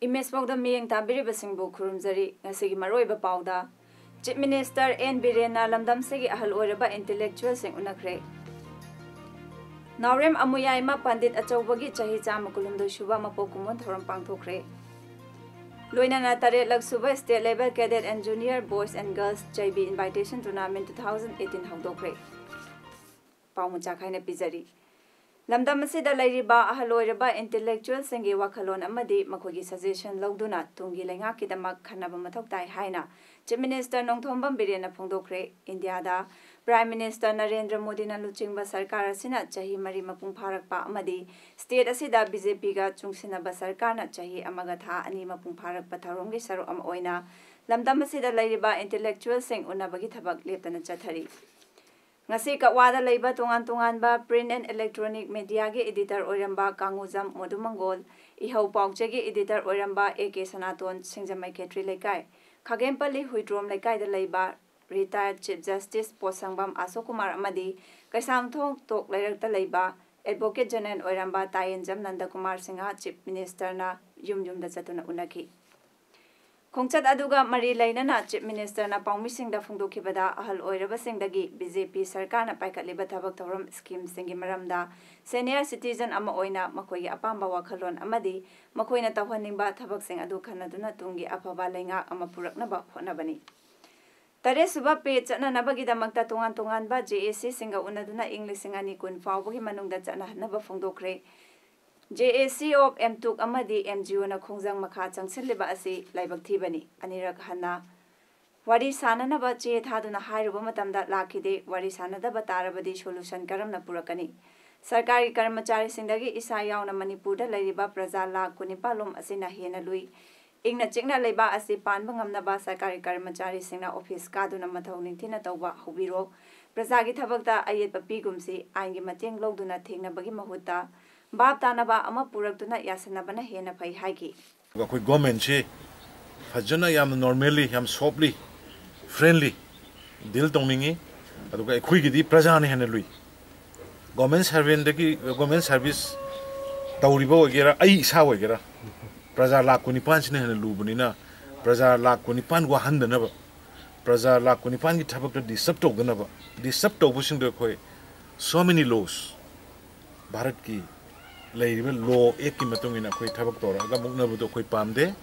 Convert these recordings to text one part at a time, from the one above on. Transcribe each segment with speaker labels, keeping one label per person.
Speaker 1: Image Paodam miyeng tabiri basingbu khurumjari ngasigi maroiba pauda Chief Minister N. Birena lamdam segi ahal oiraba intellectual sing unakre Naurem Amuyaima Pandit Achawbagi chahi chama kulumdo shuba mapokumun thoram pangthokre Loinana tare lagsuba state level cadet and junior boys and girls JB invitation tournament 2018 hawdokre Paumucha khaina pizari Lamdam asida lairiba ahaloiraba intellectual singi wakhalon amadi makhogi suggestion lawduna tungi lengaki damak khanaba mathok tai haina Chief Minister Nongthombam Birena phongdokre India da Prime Minister Narendra Modi na luchingba sarkar asina chahi mari mapung pharakpa amadi state asida BJP ga chungsinaba sarkar na chahi amaga tha ani mapung pharakpa tharomgi saru am oina lamdam asida lairiba intellectual sing unabagi thabak leptana chathari Ngasi Kakwada Laiba Tungan ba print and electronic media ge editor Oiramba Kanguzam Modumangol, Ihau Pauche ge editor Oiramba AK Sanaton Singjamai Ketri Lekai, Kagempali Huitrom Lekai de Laiba, retired Chief Justice Posangbam Asokumar Amadi, Kaisam Thong Tok Lairakta Laiba, Advocate General Oiramba Tayenjam Nandakumar Singha Chief Minister na Yum da Chatuna Unaki. Khongchat aduga mari lainana Chief Minister na Paumi da phungdokibada ahal oiraba singdagi BJP sarkar na paikatliba thabak thoram scheme singi maramda senior citizen ama oina makhoi apamba wakhalon amadi makhoina tawhaningba thabak sing adu khanaduna tungi afaba lenga ama puraknaba honabani Tare suba pe chana nabagi damakta tungan ba JAC singa unaduna English singani kun fawbagi manungda chana naba phungdokre JAC of M2 amadi MGO na khongjang makha changsilliba asi laibak thibani anirak hana wari sananaba che thaduna hairuba matamda lakhide wari sanadaba tarabadi solution karamna purakani sarkari karmachari sindagi isa yauna manipurda lairiba praja lakh kunipalom asina hena lui ingna chingna leiba asi panba ngamnaba sarkari karmachari singna office kaduna mathau ningthina tawba hubiro praja gi thabakta ayetpa pigumsi aingi mateng logduna thengnabagi mahutta Bab Tanaba ama Purakuna Yasanabana Hena Pai Haiki.
Speaker 2: Koi government che Fajana yam normally, yam softly, friendly, deal toningi, aduka Kuigi Prajani Hanelui. Government service Tauribo Gera, Ai Sawagera, Praja Lakunipan and Lubunina, Praja Lakunipan Wahanda never, Praja Lakunipan Tabaka disrupto the never, disrupto pushing the Koi. So many laws. Bharat law eki matong ina koi thabak tora ga mukna bu to koi pamde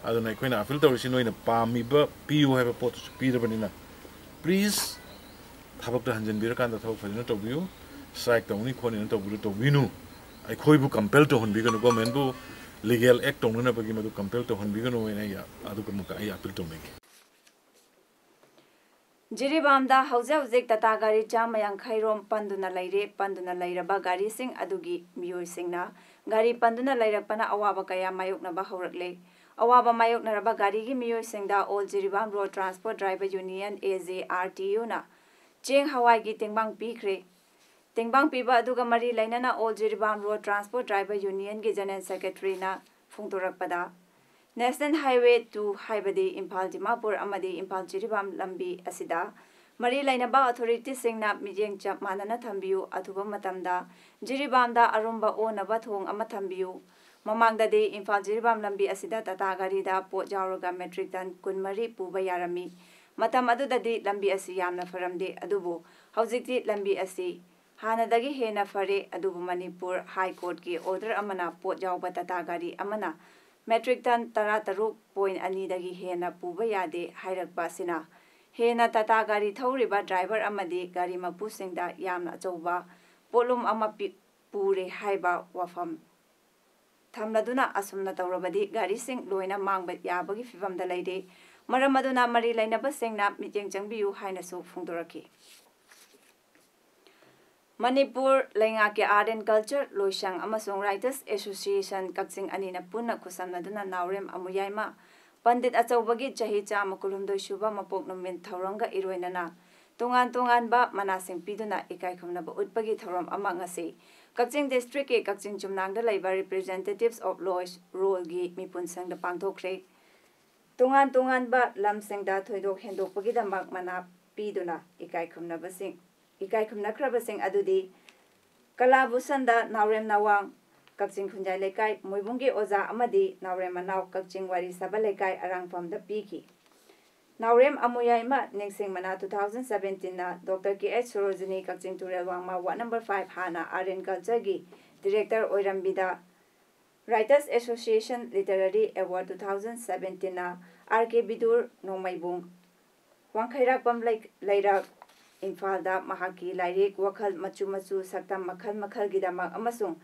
Speaker 2: aduna koi na appeal tori sino ina pami ba piu have a pot speed banina please thabak ta hanjan bir kan da thau phajina to biu strike to ni khoni to bu to winu ai khoi bu compel to hon bi gan government bu legal act to na ba gi madu compel to hon bi gan oi na ya adu kan muka ai appeal to make
Speaker 1: Jiribamda Hausa Tata Gari Jamayang Khairom Panduna Lairaba Gari Sing Adugi Mio Singna Gari Panduna Lairapana Awaba Kaya Mayokna Bahorakle Awaba Mayokna Raba Gari Mio Singda All Jiribam Road Transport Driver Union AZRTU na Cheng Hawaii Gi Tingbang Pikre Tingbang Piba Aduga Mari Lainana All Jiribam Road Transport Driver Union Gi General Secretary na Phungtorakpada National Highway 2 Haibadi Impal Dimapur Amadi Impal Jiribam Lambi Asida Mari Lainaba Authority Singna Mijeng Chap Manana Thambiu Athuba Matamda Jiribamda Arumba Onaba Thong Amathambiu Mamangda de Impal Jiribam Lambi Asida Tata Garida Port Jauroga Metric Ton Kunmari Puba Yarami Matam Adudadi Lambi Asi Yamna Faramde Adubu Haujikti Lambi Asi Hanadagi Hena Fare Adubu Manipur High Court Ki Order Amana Port Jauba Tata Gari Amana Metric ton Tarataruk.2 dagi hena puba yade hairakpa sina hena tata gari thoriba driver amadi gari mapu singda yamna chauba polum ama pure haiba wafam thamladuna asumna tawrabadi gari sing loina mangba yabagi fibamda leide maramaduna mari lainaba singna mijeng jangbiu haina su phungdoraki Manipur Lengake Art and Culture Loishang Amasong Writers Association Kaksing Anina Puna Kusamnaduna Naurem Amuyaima Pandit Achobagi Chahi Chama Kulumdoi Shuba Mapok Numin Tauranga Iroinana, Tungan Ba Manasing Piduna Ikai Kumnaba Utpagi Tauram Amangasi, Kakching District Kakching Chumnang the Labor Representatives of Laws Role Gi Mipun Sang the Pangtokre, Tungan Ba Lam Sing Da Toido Hendo Pagida Mak Mana Piduna Ikai Kumnabasing, Ikai Kumnakrabasing Adudi, Kalabusanda Naurem Nawang, Kakching Khunjai Lekai, Muibungi Oza Amadi, Naurem Manau, Kakching Wari Sabalekai, Arang from the Piki. Naurem Amuyaima, Ningsing Mana 2017, Dr. K.H. Sorojini, Kakching Turel Wangma, 1 number 5 Hana, Aren Kalchagi, Director Oirambida, Writers Association Literary Award 2017, R.K. Bidur, Nomaibung, Wangkhairakpam Lairak, Infalda, Mahaki, Lairik, Wakal, Machu Saktam, Makal Gidamak, Amasung,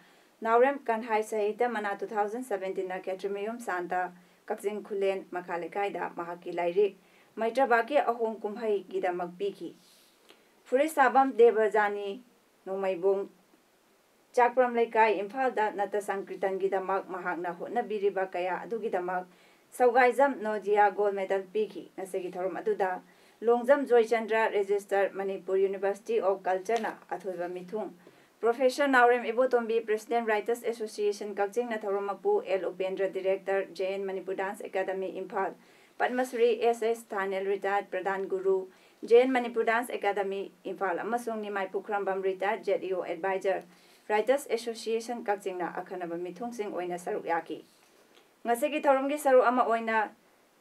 Speaker 1: Naurem Kanhai Sahita Mana 2017 na Katrimium Santa Kakching Kulen Makalekaida Mahaki Lairik Maitrabaki Ahong Kumhai Gida Magbiki Furi Sabam Devajani Nomaibung Chakram Lekai Infalda Nata Sankritan Gidamak Mahakna Hutna Biriba Kaya Adugidamak Saugaizam Nodia Gold Medal Piki Nasegitarum Aduda Longzam Joy Chandra Register Manipur University of Culture na Athuiba Mithung Professor Naurem Ibotombi, President Writers Association, Kakching Natharomapu, L. Upendra, Director, JN Manipur Dance Academy, Impal, Padmasri, S.S. Thanel, Retired Pradhan Guru, JN Manipur Dance Academy, Impal, Amasung Nimai Pukrambam, Retired JEO Advisor, Writers Association, Kakching na Akhanaba Mithung Sing Oina Saruk Yaki. Ngasegi Tharumgi Saru Ama Oina,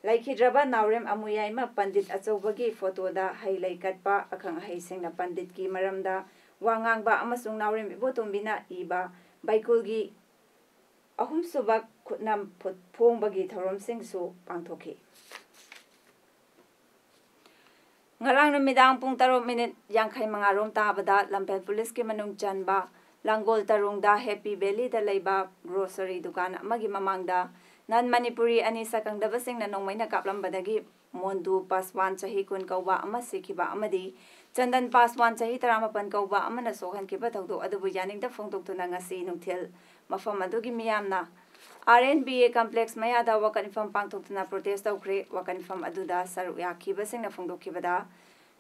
Speaker 1: Laikhidraba Naurem Amuyaima, Pandit Achobagi, Photo da, Hailai Katpa, Akang Haising na Pandit Ki Maramda, Wangang ba amasung Naurem Ibotombina iba Baikulgi Ahum Subak Kutnam Pung Bagi Tharom Sing Su Pangthoki. Ngarang Numidang Pung Taro Minute Yangkai Mangarom Tabada Lampel Police Ki Manung Chanba Langol Tarung da Happy Valley da Laiba Grocery Dukan Magi Mamangda Nan Manipuri Ani Sakang Dabasing na Nongmaina Kaplam Badagi Mondu Paswan Chahi Kun Kauba Amasikiba Amadi Chandan Paswan Chahi Taramapan Kauba Amana Sohan Kiba Taudo Adabu Yaning the Fong Tuna Ngasi Nungtil Mafam Adugi Miyamna RNBA Complex Mayada Wakan from Pangtuna Protest of Great Wakan from Aduda Saruya Kibasing the Fongdo Kibada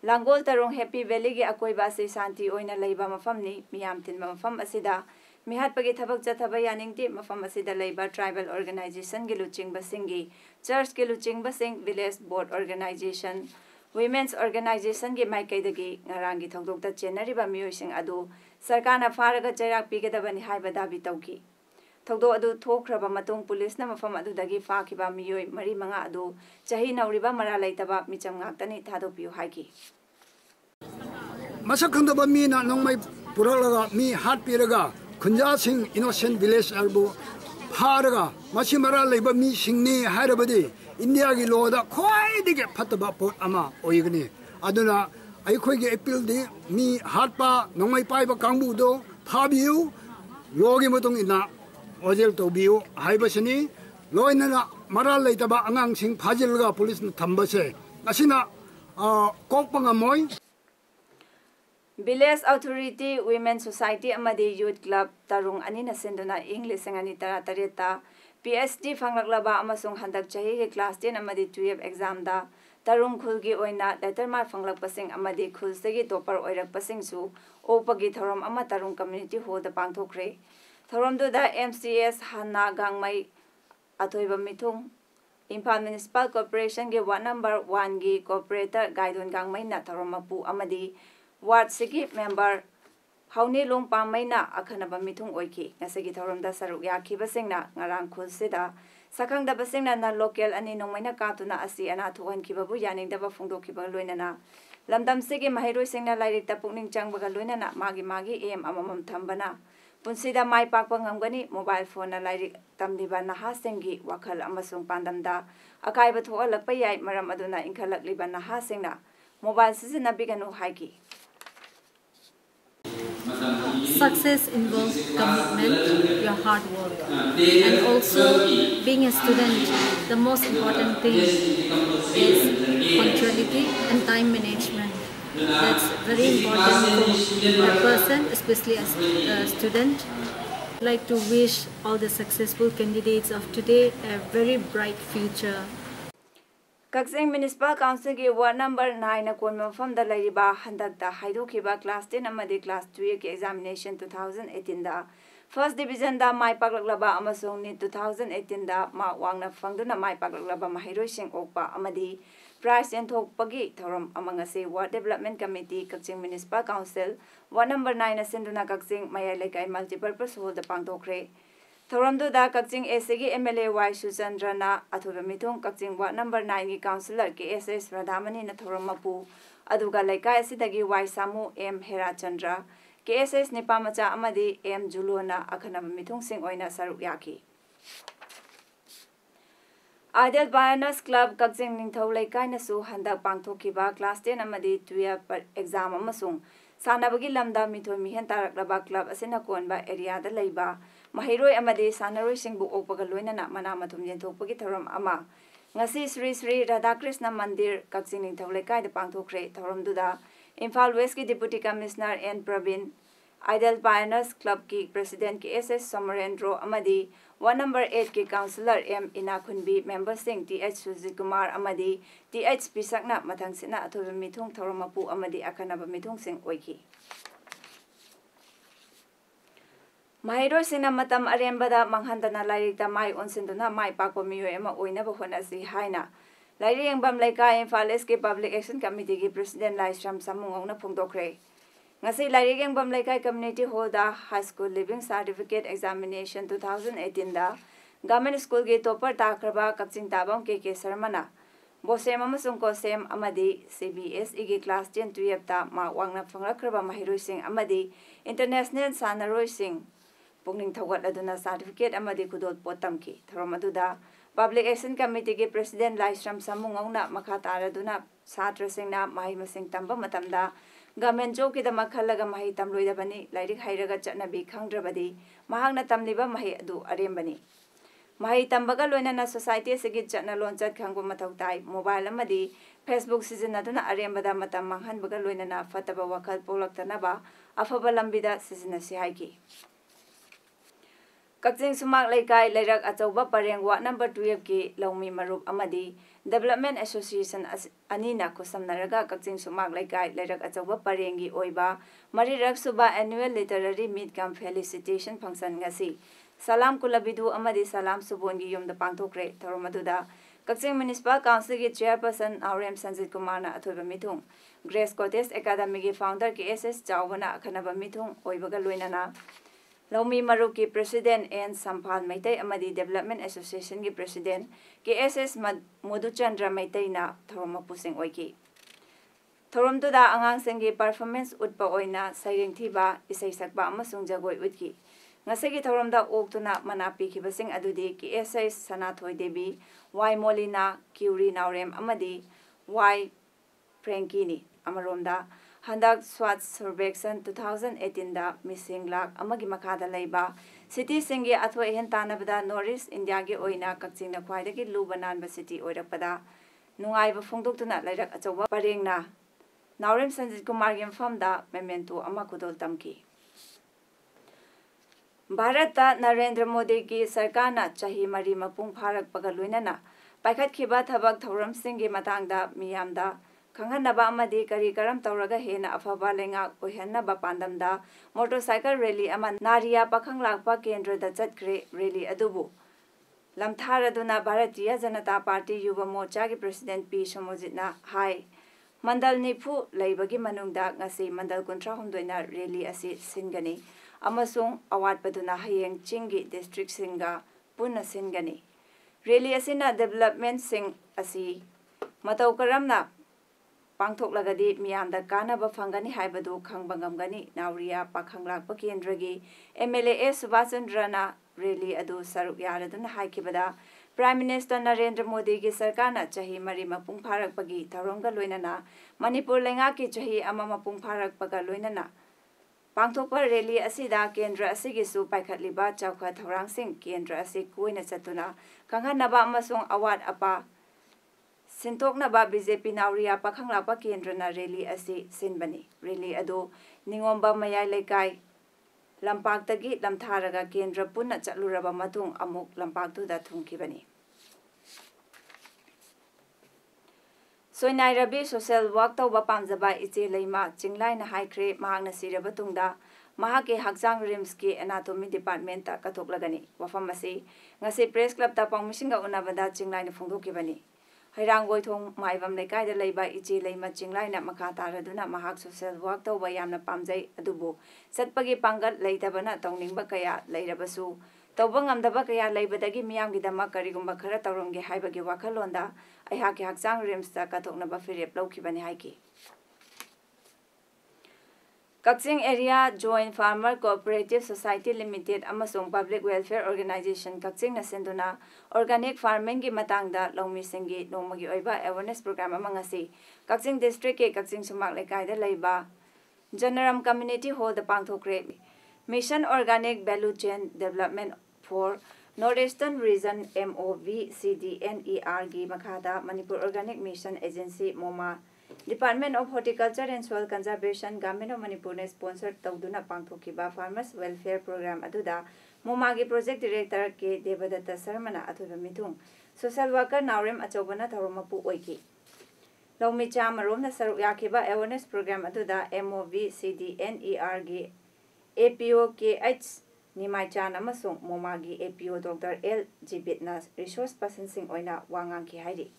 Speaker 1: Langol Tarung Happy Valley Akoibasi Santi Oina Laiba Mafamni Miyam Tin Mafam Asida Mihat Pagi Tabak Jataba Yaning Ti Mafam Asida Laiba Tribal Organization Giluching Basingi Church Giluching Basing Village Board Organization Women's Organization Gi Maikaidagi Narangi Tongdokta Chenariba Musing Adu Sarkana Faraga Jarak Pigadabani Haibada Bitauki Togdo Adu Tokraba Matung Police na Mafam Adu Dagi Fakiba Miyoi Mari Manga Adu Chahi Nauriba Maralaitaba Micham Ngakani Tadopiu Haiki
Speaker 3: Masakandaba Mina Nongmai Puralaga Mi Hat Piraga Kunja Sing Innocent Village Albu Haraga Masimara Labor Mi Singni Harabadi India gi loda khoi dige phataba pot ama oigni aduna aikoi gi appeal di mi hatpa nongmai pai ba kangbu do phabiu logi motong ina ojel to biu haibasini loina na maral leitaba angang sing phajilga police na thambase asina kokpanga moi
Speaker 1: Village Authority Women Society Amadi Youth Club Tarung Anina Senduna English Angani Tarata PhD Fanglaba Amasung Handak Chahi Class 10 Amadi 12 exam da Tarung Khulgi Oina Lettermar Fanglak Pasing Amadi Khulsegi Topper Oirak Pasing Su Opagi Tharom Ama Tarung Community Hall the Pangthokre Tharom do da MCS Hanna Gangmai Atoiba Mithung Impal Municipal Corporation ge 1 number 1 gi Corporator Gaidon Gangmai na Tharomapu Amadi Ward Sigi member Hauni Long Pamaina Akanaba Mithung Oiki, Nasagi Tharonda Saruk Yaki Basingna, Narang Kulsida, Sakang da Basingna na local and in Nomina Katuna Asi and Atuan Kibabu Yaning Dava Fundo Kibaluinana. Lamdam Sigi Mahiro Singna Lirik Tapuning Changbagaluna, Magi Am Amam Tambana. Punsida Mai Pakangangani, mobile phone a Lirik Tamdibana Hasengi, Wakal Amasung Pandamda, Akaiba to all Payai Maramaduna in Kalak Libana Hasingna, mobile season a big and no hikey.
Speaker 4: Success involves commitment, your hard work, and also being a student, the most important thing is punctuality and time management. That's very important for a person, especially as a student. I'd like to wish all the successful candidates of today a very bright future.
Speaker 1: Kakching Municipal Council ki Ward number 9 na kon mafam da laiba handakta haidokhiba class 10 amadi class 12 ki examination 2018 da First Division da mai paklaklaba amasung ni 2018 da ma wangna fangduna mai paklaklaba mahiroi sing okpa amadi prize enthokpagi thoram amangase Ward Development Committee Kakching Municipal Council Ward number 9 asinduna Kakching mayalekai multipurpose hall da pangthokre Thoramdu da Kakching SG MLA Y Suchandrana athoba mithung Kakching Ward number 9 gi councillor KSS Radhamani na thoramapu aduga laikai asidagi Y Samu M Hera Chandra KSS Nipamacha amadi M Julona akhanaba mithung sing oina saruk yaki Ideal Bionas Club Kakching Ningthau laikai na su handak pangthokiba class 10 amadi 12 exam amasung sanabagi lamda mithoi mihen taraklaba club asina konba area da leiba mahiroi amadi sanaroi singbu okpaga loinana mana mathum yenthokpagi thoram ama ngasi Sri Sri Radhakrishna Mandir Kakching Ningthau laikai da pangthokre thoramduda Imphal West ki Deputy Commissioner N Pravin Ideal Pioneers Club ki President ki SS Somarendro amadi Ward number 8 ki Councillor M Inakhunbi Member Singh TH Sujit Kumar amadi TH Pisakna mathang sina athoba mithung thoramapu amadi akhanaba mithung sing oiki Mahiro sina matam arembada manghandana lairikta mai onsinduna mai pakpo miyoi ama oinaba honasi haina Lairi Yengbam Laika Imphal East ki Public Action Committee ki President Laisram Samungongna phongdokre Ngasi Lairi Yengbam Laika Community Hall da High School Living Certificate Examination 2018 da Government School ki topper takraba Kakching Tabam KK Sarmana Bosem amasung Kosem amadi CBSE ki class 10 12 ta ma wangna phanglakraba mahiroi sing amadi International Sanaroi sing pungning thawat aduna certificate amadi kudol potamki thromaduda Public Action Committee ki President Laisram Samungongna makha taraduna satra singna mahi masing tamba matamda government job ki dama khalaga mahi tamloidabani lairik hairaga chatnabi khangdrabadi mahangna tamliba mahi adu arembani mahi tambaga loinana society segi chatna lonchat khangba mathau tai mobile amadi Facebook sizinaduna arembada matam manghanbaga loinana fataba wakhal polaktanaba afaba lambida sizinasi haiki Kakching Sumak Laikai Lairak Achauba Pareng Ward number 12 ki Laumi Marup amadi Development Association Anina Kosamnaraga Kakching Sumak Laikai Lairak Achauba Parengi Oiba Marirak Suba Annual Literary Meet Camp Felicitation Function ngasi Salam Kulabidu amadi Salam Subongi Yum the Pangthokre Thoromaduda Kakching Municipal Council ki Chairperson RM Sanjit Kumar na athoba mithung Grace Cottage Academy ki founder ki SS Chawbana akhanaba mithung oibaga loinana Laumi Marup ki President N Sampal Maitai amadi Development Association ki President KSS Madhuchandra Maitai na thoroma pusing oiki Thoromtuda angang sengi performance utpa oina saireng thiba isai sakba amasung jagoi utki ngasegi thoromda oktuna manapi khibasing adudi KSS Sanathoi Devi Y Molina Kyuri Naurem amadi Y Frankini amaromda Handak Swat Survection 2018 da missing lak amagi makada leiba city singi athwa hen tanabada North India gi oina Kakching na khwaidagi lubanan ba city oirapada nungai ba phongdoktuna lairak achoba parengna Naurem Sanjit Kumar gi famda memento ama kudol tamki Bharata Narendra Modi ki sarkar na chahi mari mapung pharak paga loinana paikhat khiba thabak thoram singi matangda miyamda Kanghanaba amadi kari karam tauraga hena afaba lenga oihanaba pandamda motorcycle rally ama Nariya pakhang lakpa kendra da chatkre rally adubu lamtharaduna Bharatiya Janata Party Yuva Morcha ki President P Somojitna hai mandal nifu leibagi manungda ngasi mandal 39 na rally asi singani amasung award paduna hayeng chingi district singa punna singani rally asina development sing asi matau karamna Pangthok lagadi miyamda kanaba fangani haibadu khangbangam Nauriya pakhanglakpa kendragi MLA Subhachandrana rally adu saruk yaraduna haikibada Prime Minister Narendra Modi ki sarkar na chahi mari mapung pharakpagi tharomga loinana Manipur lenga ki chahi ama mapung pharakpaga loinana Pangthokpa rally asida kendra asigi su paikhatliba chawkha thorang sing kendra asi koina chatuna kanghanaba amasung award apa Sintokna ba BJP Nauriya pakhanglakpa kendrana rally asi sinbani rally ado ningomba mayai laikai lampaktagi lamtharaga kendra punna chatluraba matung amuk lampaktuda thungkibani Soinai Rabi social work tauba pamjaba iche leima chinglai na haikre mahakna siraba tungda mahake hakjang rims ki anatomy department ta kathoklagani wafam asi ngasi press club ta pangmisinga unabada chinglai na phongdokibani hairang goithong maibam lekai da leiba iche leima chinglai na makha taraduna mahak social work tauba yamna pamjai adubu satpagi pangat leitabana tawningba kaya leirabasu tauba ngamdaba kaya leibadagi miyamgidama karigumba khara tawrongge haibagi wakhalonda aihaki hakjang rims ta kathoknaba firep lawkhibani haiki Kakching Area Joint Farmer Cooperative Society Limited amasung Public Welfare Organization Kakching na senduna organic farming gi matangda lawmi singi nongmagi oiba awareness program amangasi Kakching district ke Kakching sumak lekai da leiba Janaram Community Hall da pangthokre Mission Organic Value Chain Development for Northeastern Region MOVCDNER gi makhada Manipur Organic Mission Agency MOMA Department of Horticulture and Soil Conservation Government of Manipur ne sponsor tawduna pangthokiba Farmers Welfare Program aduda MOMA gi Project Director ke Devadatta Sarmana athoba mithung Social Worker Naurem achobana thoromapu oiki Lawmi chamarom na saru yakiba awareness program aduda MOVCDNER gi APO KH Nimai Chan amasung MOMA gi APO Dr. L Jibitna resource person sing oina wangang ki hairi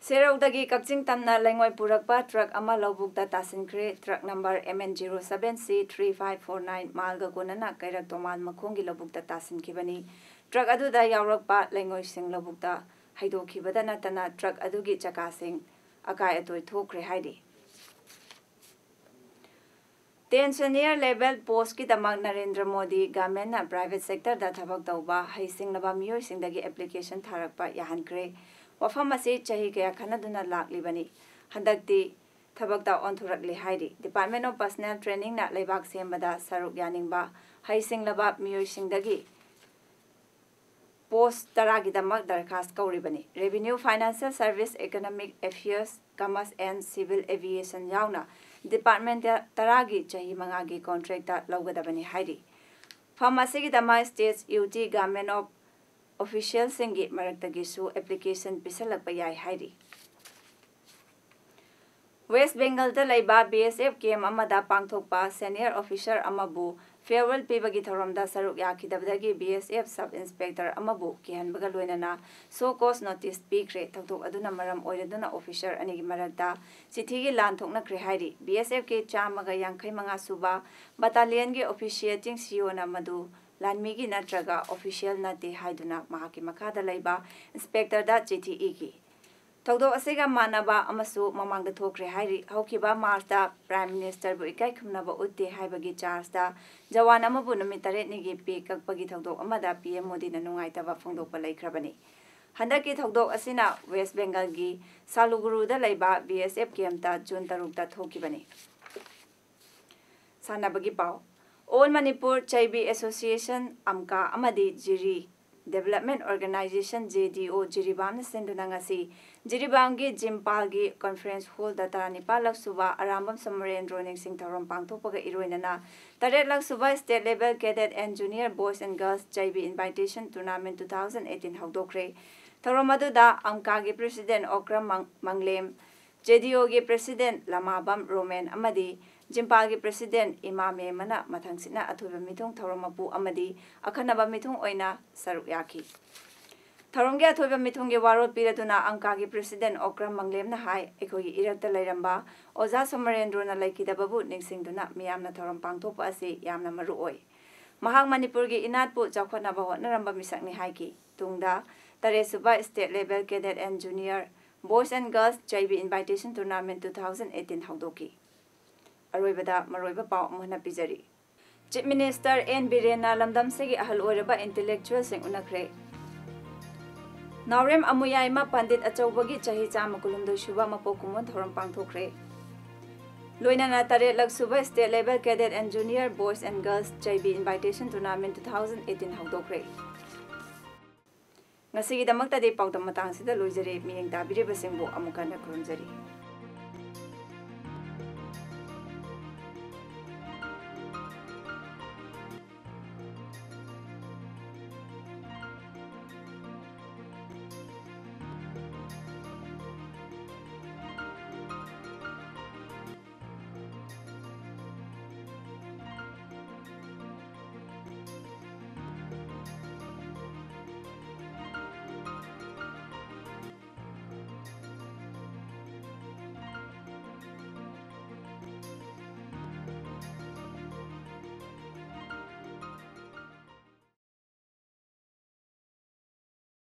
Speaker 1: Seraudagi Kakching Tamna Lengwai Purakpa truck ama lawbukta tasinkre truck number MN07C3549 malga konana kairak toman makhongi lawbukta tasinkibani truck aduda yawrakpa lengwai sing lawbukta haidokhibada natana truck adugi chaka sing akai atoi thokre haidi Tensioner level post ki tamak Narendra Modi government na private sector da thabak tawba haising laba miyoi singdagi application tharakpa yahankre Wafam asi chahi kaya khanaduna laklibani handakti thabakta onthurakli hairi Department of Personnel Training na leibak sembada saruk yaningba haising laba miyoi singdagi post taragi damak darkhas kauribani Revenue Financial Service Economic Affairs Commerce and Civil Aviation yauna Department taragi chahi mangagi contract ta lawgadabani hairi Pharmacy gi dama States UT Government of Officials singi maraktagisu application pisalakpa yai hairi West Bengal da laiba BSF game amada pangthokpa senior officer amabu farewell pibagi thoramda saruk yakidabdagi BSF sub inspector amabu kihanbaga loinana so cause notice pikre thoktok aduna maram oiraduna officer anigi marakta chithigi lanthokna kre hairi BSF ke chamaga yankhai manga suba battalion ge officiating CEO na madu Lanmigi natraga official nate haiduna mahaki makada laiba inspector da chithi ki Tawdo asega manaba amasu mamangda thokre hairi haukiba March Prime Minister bu ikai khumnaba utte haibagi charge da jawan amabu numit 8 nigi pe kakpagi thawdo amada PM Modi na nungai taba phongdokpa laikhrabani handaki thawdo asina West Bengal gi Saluguru da laiba BSF camta June 3 ta thokibani sanabagi pau All Manipur Chaibi Association Amka Amadi Jiri Development Organization JDO Jiribam Sendunangasi Jiribam gi Jimpal gi Conference Hall da Taranipa Lak Suba Arambam Samaran Droning Sing Tharom Pangthopaga Iroinana Taret Lak Suba State Level Cadet and Junior Boys and Girls Chaibi Invitation Tournament 2018 Hawdokre Tharomadu da Amka gi President Okram Manglem JDO gi President Lamabam Roman Amadi Jimpal gi President Imame Mana Mathangsina Athuba Mithung Thoromapu Amadi Akhanaba Mithung Oina Saruk Yaki Tharongge Athuba Mithung gi Warot Piraduna Angka gi President Okram Manglem na hai ekhogi irakta lairamba Oza Somarendro na laikidababu ningsingduna miyamna thorom pangthopa ase yamna maru oi Mahang Manipur gi Inatpu Chawkhanaba hotnaramba misakni haiki tungda Taresuba State Level Cadet and Junior Boys and Girls JB Invitation Tournament 2018 Hawdoki Aroibada Maroiba Pau Mohna Pizari Chief Minister N. Birena Lamdam Segi Ahal Oraba Intellectual Sing Unakre Naurem Amuyaima Pandit Achobagi Chahi Chamakulumdo Shuba Mapokumon Thoram Pangthokre Loinana Tare Lak Suba State Level Cadet and Junior Boys and Girls JB Invitation Tournament 2018 Hawdokre Ngasigi damakta de Paodam matang sida loijari miyeng tabire basengbo amukana kurunjari